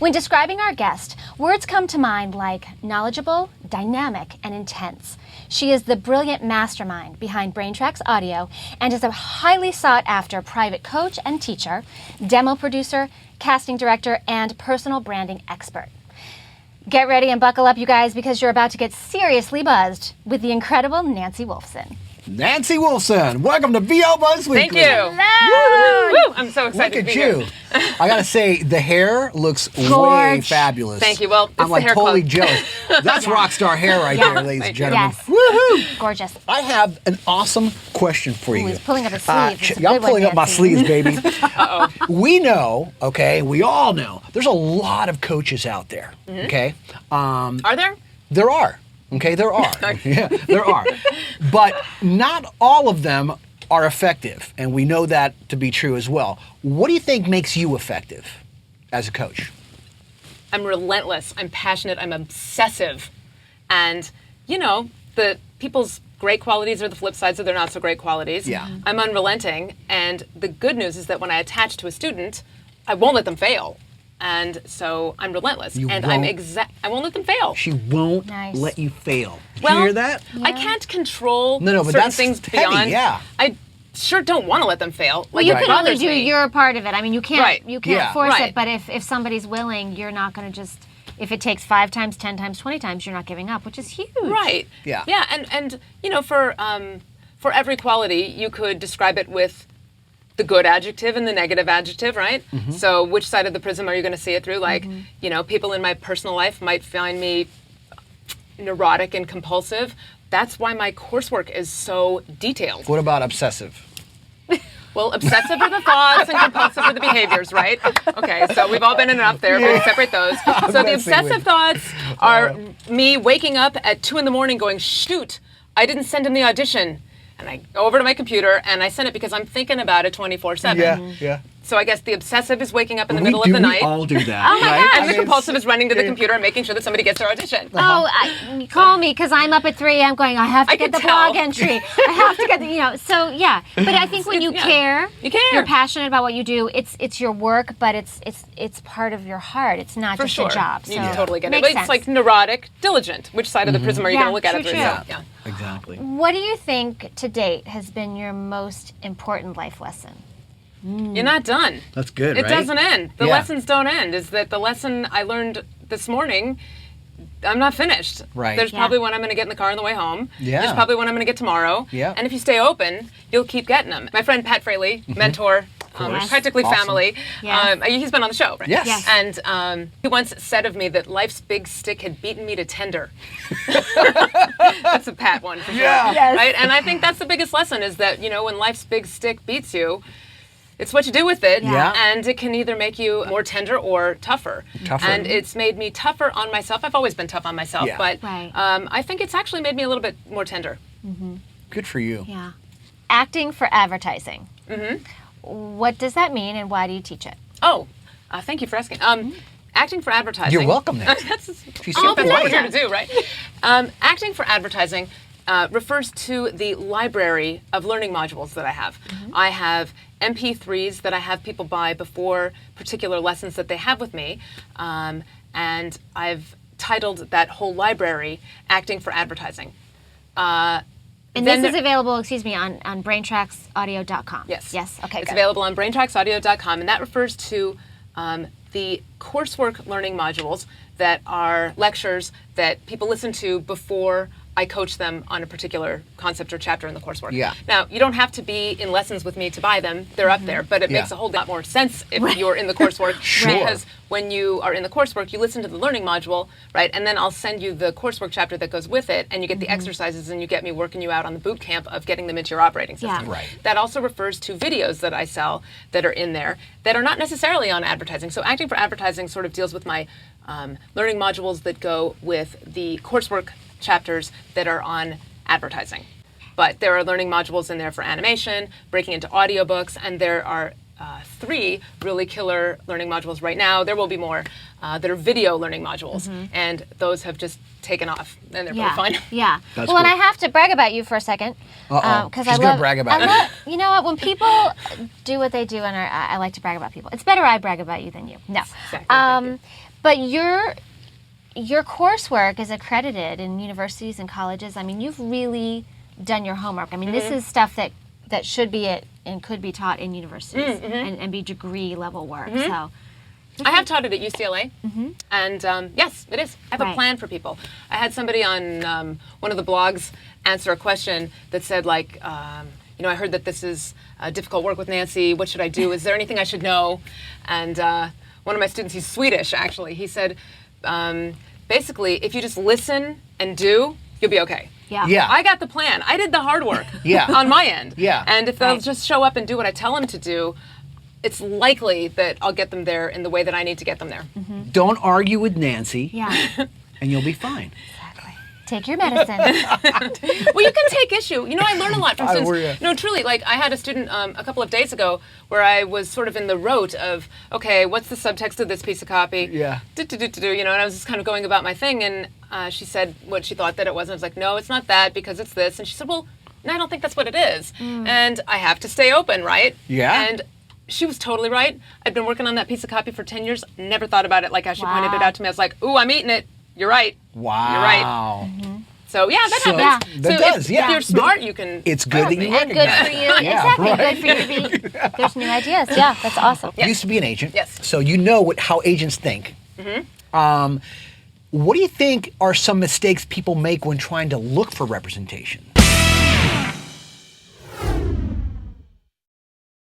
When describing our guest, words come to mind like knowledgeable, dynamic, and intense. She is the brilliant mastermind behind BrainTracks Audio and is a highly sought-after private coach and teacher, demo producer, casting director, and personal branding expert. Get ready and buckle up, you guys, because you're about to get seriously buzzed with the incredible Nancy Wolfson. Nancy Wolfson, welcome to VO Buzz Weekly. Thank you. Hello. Woo! I'm so excited Look to at be you. here. I gotta say, the hair looks way Gorge. fabulous. Thank you. Well, it's I'm the like hair totally club. jealous. That's rock star hair right Yeah. there, ladies and Thank you. gentlemen. Yes. Woohoo! Gorgeous. I have an awesome question for you. He's pulling up his sleeve. It's a I'm good one, pulling up my Nancy. sleeves, baby. Uh-oh. We know, okay, we all know, there's a lot of coaches out there, okay? Are there? There are. Okay, there are. Yeah, there are. But not all of them are effective, and we know that to be true as well. What do you think makes you effective as a coach? I'm relentless. I'm passionate. I'm obsessive. And, you know, the people's great qualities are the flip sides of their not so great qualities. Yeah. I'm unrelenting. And the good news is that when I attach to a student, I won't let them fail. And so I'm relentless. You and won't? I won't let them fail. She won't Nice. let you fail. Did Well, you hear that? I can't control No, but certain that's things heavy, beyond. yeah. I sure don't want to let them fail. Well, you it can only bothers do me. your part of it. I mean, you can't Right. Yeah. force Right. it, but if somebody's willing, you're not going to just, if it takes 5 times, 10 times, 20 times, you're not giving up, which is huge. Right. Yeah. Yeah, and you know, for every quality, you could describe it with the good adjective and the negative adjective, right? So which side of the prism are you going to see it through? Like, you know, people in my personal life might find me neurotic and compulsive. That's why my coursework is so detailed. What about obsessive? Well, obsessive are the thoughts and compulsive are the behaviors, right? Okay, so we've all been enough there, but we separate those. So the messing obsessive with thoughts are me waking up at 2 a.m. going, shoot, I didn't send him the audition. And I go over to my computer and I send it because I'm thinking about it 24/7. Yeah. So I guess the obsessive is waking up in the middle of the night. We all do that. Oh my right? gosh. And the compulsive is running to the computer and making sure that somebody gets their audition. Oh, call me because I'm up at 3 a.m. going, I have to I get can the tell. blog entry. I have to get the, so yeah. But I think when you Yeah. care, You care. you're passionate about what you do, it's your work, but it's part of your heart. It's not For just sure. a job. So You totally get it. makes But it's sense. like neurotic, diligent. Which side of the prism are you Yeah, going to look at it true, through? true. So, yeah. Exactly. What do you think to date has been your most important life lesson? You're not done. That's good, It right? doesn't end. The Yeah. lessons don't end. Is that the lesson I learned this morning? I'm not finished. Right. There's Yeah. probably one I'm going to get in the car on the way home. Yeah. There's probably one I'm going to get tomorrow. Yeah. And if you stay open, you'll keep getting them. My friend Pat Fraley, mentor, course. practically Awesome. family. Yes. He's been on the show, right? Yes. Yes. And he once said of me that life's big stick had beaten me to tender. That's a Pat one for sure. Yeah. Yes. Right? And I think that's the biggest lesson is that, when life's big stick beats you, it's what you do with it, Yeah. and it can either make you more tender or tougher. Tougher. And it's made me tougher on myself. I've always been tough on myself, Yeah. but Right. I think it's actually made me a little bit more tender. Good for you. Yeah. Acting for advertising. What does that mean and why do you teach it? Oh, thank you for asking. Acting for advertising. You're welcome, Nancy. That's She's what super we're welcome. here to do, right? Acting for advertising refers to the library of learning modules that I have. I have MP3s that I have people buy before particular lessons that they have with me, and I've titled that whole library Acting for Advertising. And Then this is there- available, on braintracksaudio.com. Yes. Yes. Okay, It's good. available on braintracksaudio.com, and that refers to the coursework learning modules that are lectures that people listen to before I coach them on a particular concept or chapter in the coursework. Yeah. Now, you don't have to be in lessons with me to buy them. They're up there, but it Yeah. makes a whole lot more sense if you're in the coursework. Sure. Because when you are in the coursework, you listen to the learning module, right? And then I'll send you the coursework chapter that goes with it, and you get the exercises, and you get me working you out on the boot camp of getting them into your operating system. Yeah. Right. That also refers to videos that I sell that are in there that are not necessarily on advertising. So Acting for Advertising sort of deals with my learning modules that go with the coursework chapters that are on advertising. But there are learning modules in there for animation, breaking into audiobooks, and there are 3 really killer learning modules right now. There will be more that are video learning modules, and those have just taken off, and they're really fun. Yeah. That's well, and I cool. have to brag about you for a second. Uh-oh. Because She's I gonna love, brag about I you. love, you know what? When people do what they do, and I like to brag about people. It's better I brag about you than you. No. Exactly, thank you. But your coursework is accredited in universities and colleges. I mean, you've really done your homework. I mean, this is stuff that should be and could be taught in universities and be degree level work. So I have taught it at UCLA, and yes, it is. I have a plan for people. I had somebody on one of the blogs answer a question that said, like, I heard that this is difficult work with Nancy. What should I do? Is there anything I should know? And one of my students, he's Swedish, actually, he said, basically, if you just listen and do, you'll be okay. Yeah. I got the plan. I did the hard work on my end. Yeah. And if they'll just show up and do what I tell them to do, it's likely that I'll get them there in the way that I need to get them there. Don't argue with Nancy. yeah, And you'll be fine. exactly. Take your medicine. Well, you can take issue. I learn a lot from students. worry. No, truly, like I had a student a couple of days ago where I was sort of in the rote of, okay, what's the subtext of this piece of copy? Yeah. And I was just kind of going about my thing, and she said what she thought that it was, and I was like, no, it's not that, because it's this. And she said, well, no, I don't think that's what it is. And I have to stay open, right? Yeah. And she was totally right. I'd been working on that piece of copy for 10 years, never thought about it like how she pointed it out to me. I was like, ooh, I'm eating it. You're right. Wow. You're right. So yeah, that So- happens. That so does, if yeah. you're smart, you can. It's good that you And recognize good for you. Yeah, Exactly. right. Good for you to be. There's new ideas. Yeah, that's awesome. You used to be an agent. Yes. So you know how agents think. What do you think are some mistakes people make when trying to look for representation?